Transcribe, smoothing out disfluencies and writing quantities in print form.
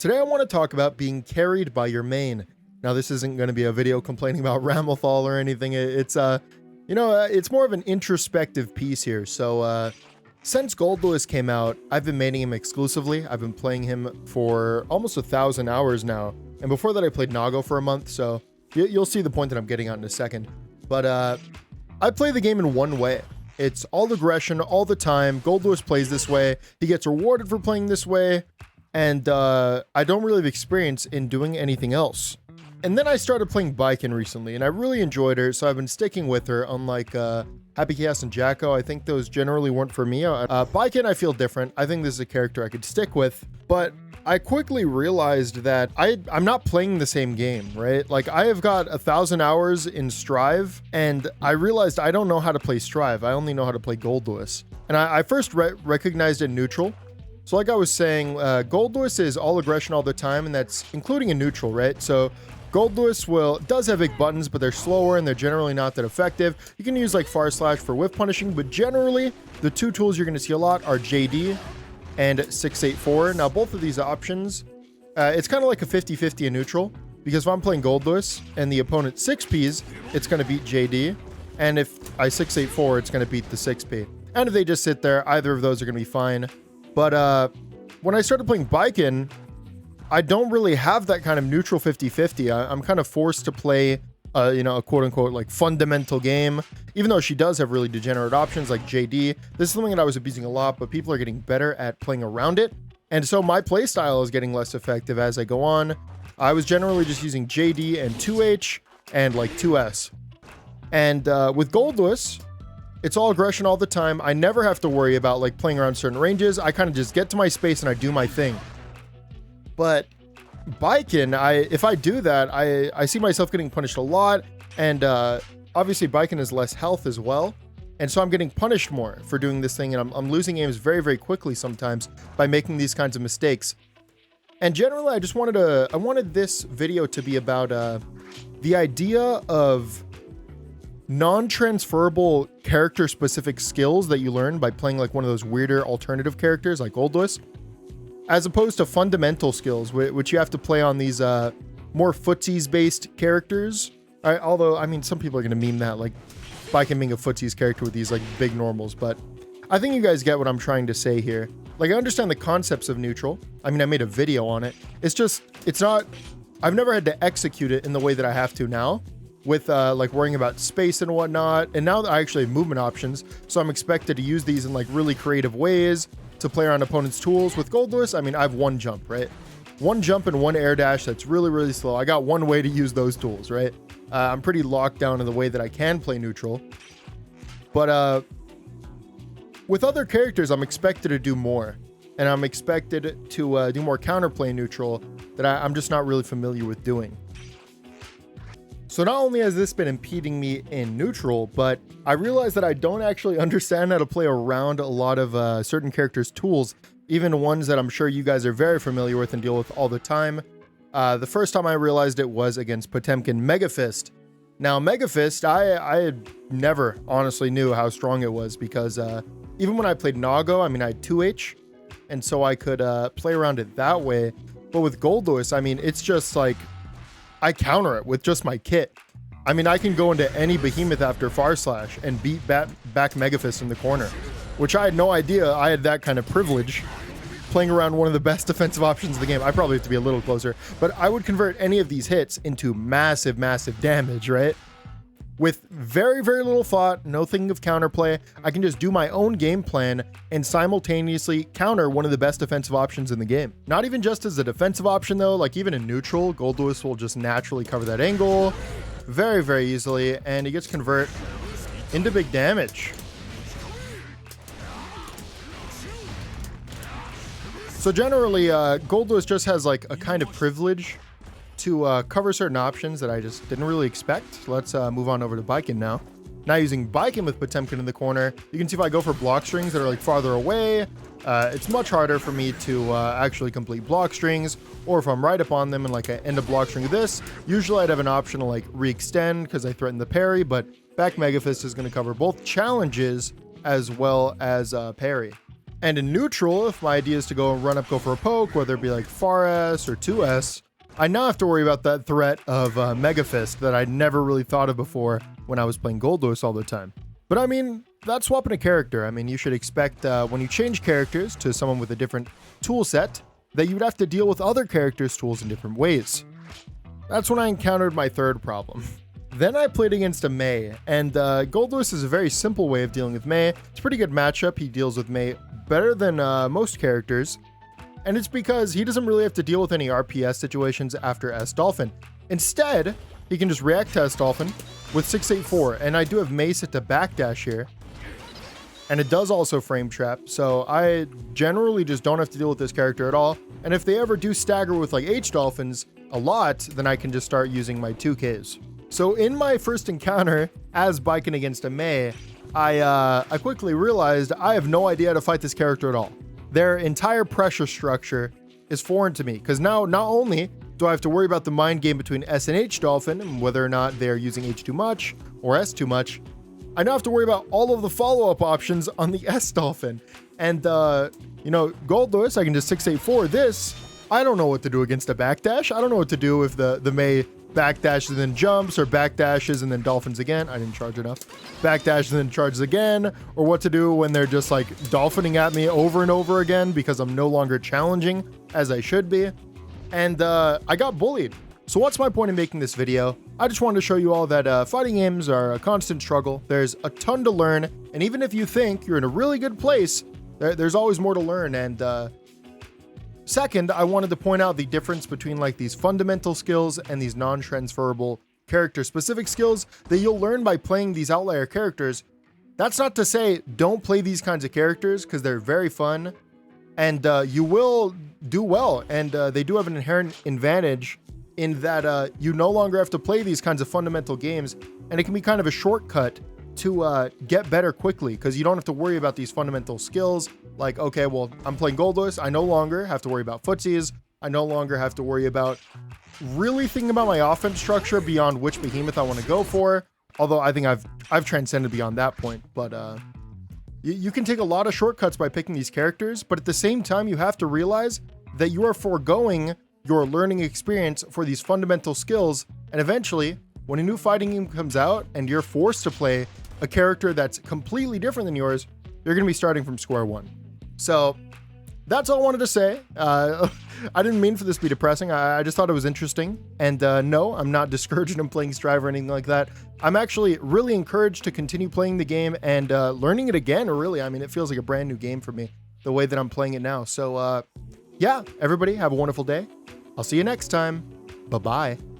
Today I want to talk about being carried by your main. Now this isn't going to be a video complaining about Ramlethal or anything. It's more of an introspective piece here. So since Gold Lewis came out, I've been maining him exclusively. I've been playing him for almost 1,000 hours now. And before that I played Nago for a month, so you'll see the point that I'm getting at in a second. But I play the game in one way. It's all aggression all the time. Gold Lewis plays this way. He gets rewarded for playing this way. And I don't really have experience in doing anything else. And then I started playing Baiken recently, and I really enjoyed her, so I've been sticking with her, unlike Happy Chaos and Jacko. I think those generally weren't for me. Baiken, I feel different. I think this is a character I could stick with, but I quickly realized that I'm not playing the same game, right? Like, I have got 1,000 hours in Strive, and I realized I don't know how to play Strive. I only know how to play Gold Lewis. And I first recognized it neutral. So like I was saying, Gold Lewis is all aggression all the time, and that's including a neutral, right? So Gold Lewis does have big buttons, but they're slower and they're generally not that effective. You can use like Far Slash for whiff punishing, but generally the two tools you're going to see a lot are JD and 684. Now both of these options, it's kind of like a 50-50 in neutral, because if I'm playing Gold Lewis and the opponent 6Ps, it's going to beat JD, and if I 684, it's going to beat the 6P. And if they just sit there, either of those are going to be fine. But when I started playing Baiken, I don't really have that kind of neutral 50-50. I'm kind of forced to play, a quote-unquote like fundamental game, even though she does have really degenerate options like JD. This is something that I was abusing a lot, but people are getting better at playing around it. And so my playstyle is getting less effective as I go on. I was generally just using JD and 2H and like 2S. And with Gold Lewis, it's all aggression all the time. I never have to worry about like playing around certain ranges. I kind of just get to my space and I do my thing. But Baiken, if I do that, I see myself getting punished a lot. And obviously Baiken has less health as well. And so I'm getting punished more for doing this thing. And I'm losing games very, very quickly sometimes by making these kinds of mistakes. And generally, I wanted this video to be about the idea of non-transferable character-specific skills that you learn by playing like one of those weirder alternative characters like Gold Lewis, as opposed to fundamental skills, which you have to play on these more footsies-based characters. Although, I mean, some people are going to meme that, like Baiken being a footsies character with these like big normals, but I think you guys get what I'm trying to say here. Like, I understand the concepts of neutral. I mean, I made a video on it. I've never had to execute it in the way that I have to now, with like worrying about space and whatnot. And now that I actually have movement options, so I'm expected to use these in like really creative ways to play around opponents' tools. With Gold Lewis, I mean, I have one jump, right? One jump and one air dash that's really, really slow. I got one way to use those tools, right? I'm pretty locked down in the way that I can play neutral. But with other characters, I'm expected to do more. And I'm expected to do more counterplay neutral that I'm just not really familiar with doing. So not only has this been impeding me in neutral, but I realized that I don't actually understand how to play around a lot of certain characters' tools, even ones that I'm sure you guys are very familiar with and deal with all the time. The first time I realized it was against Potemkin Mega Fist. Now, Mega Fist, I had never honestly knew how strong it was, because even when I played Nago, I mean, I had 2H, and so I could play around it that way. But with Gold Lewis, I mean, it's just like, I counter it with just my kit. I mean, I can go into any behemoth after Far Slash and beat back Mega Fist in the corner, which I had no idea I had that kind of privilege playing around one of the best defensive options in the game. I probably have to be a little closer, but I would convert any of these hits into massive, massive damage, right? With very, very little thought, no thinking of counterplay. I can just do my own game plan and simultaneously counter one of the best defensive options in the game. Not even just as a defensive option though, like even in neutral, Gold Lewis will just naturally cover that angle very, very easily, and he gets convert into big damage. So generally, Gold Lewis just has like a kind of privilege to cover certain options that I just didn't really expect. Let's move on over to Baiken now. Now using Baiken with Potemkin in the corner, you can see if I go for block strings that are like farther away, it's much harder for me to actually complete block strings, or if I'm right up on them and like I end a block string of this, usually I'd have an option to like re-extend because I threaten the parry, but back Mega Fist is going to cover both challenges as well as parry. And in neutral, if my idea is to go and run up, go for a poke, whether it be like far S or 2S, I now have to worry about that threat of Mega Fist that I'd never really thought of before when I was playing Gold Lewis all the time. But I mean, that's swapping a character. I mean, you should expect when you change characters to someone with a different tool set, that you would have to deal with other characters' tools in different ways. That's when I encountered my third problem. Then I played against a Mei, and Gold Lewis is a very simple way of dealing with Mei. It's a pretty good matchup. He deals with Mei better than most characters, and it's because he doesn't really have to deal with any RPS situations after S Dolphin. Instead, he can just react to S Dolphin with 684, and I do have Mei set to backdash here, and it does also frame trap, so I generally just don't have to deal with this character at all. And if they ever do stagger with like H Dolphins a lot, then I can just start using my 2Ks. So in my first encounter as Baiken against a Mei, I quickly realized I have no idea how to fight this character at all. Their entire pressure structure is foreign to me, because now not only do I have to worry about the mind game between S and H Dolphin, and whether or not they're using H too much or S too much, I now have to worry about all of the follow-up options on the S Dolphin. And, you know, Gold Lewis, I can just 684 this. I don't know what to do against a backdash. I don't know what to do if the Mei backdashes and then jumps, or backdashes and then dolphins again. I didn't charge enough. Backdashes and then charges again, or what to do when they're just like dolphining at me over and over again because I'm no longer challenging as I should be. And I got bullied. So what's my point in making this video? I just wanted to show you all that fighting games are a constant struggle. There's a ton to learn, and even if you think you're in a really good place, there's always more to learn. And second, I wanted to point out the difference between like these fundamental skills and these non-transferable character-specific skills that you'll learn by playing these outlier characters. That's not to say don't play these kinds of characters, because they're very fun, and you will do well, and they do have an inherent advantage in that you no longer have to play these kinds of fundamental games, and it can be kind of a shortcut to get better quickly, because you don't have to worry about these fundamental skills. Like, okay, well, I'm playing Gold Lewis. I no longer have to worry about footsies. I no longer have to worry about really thinking about my offense structure beyond which behemoth I want to go for. Although I think I've transcended beyond that point. But you can take a lot of shortcuts by picking these characters, but at the same time, you have to realize that you are foregoing your learning experience for these fundamental skills. And eventually, when a new fighting game comes out and you're forced to play a character that's completely different than yours, you're going to be starting from square one. So that's all I wanted to say. I didn't mean for this to be depressing. I just thought it was interesting. And no, I'm not discouraged in playing Strive or anything like that. I'm actually really encouraged to continue playing the game and learning it again, really. I mean, it feels like a brand new game for me, the way that I'm playing it now. So yeah, everybody have a wonderful day. I'll see you next time. Bye-bye.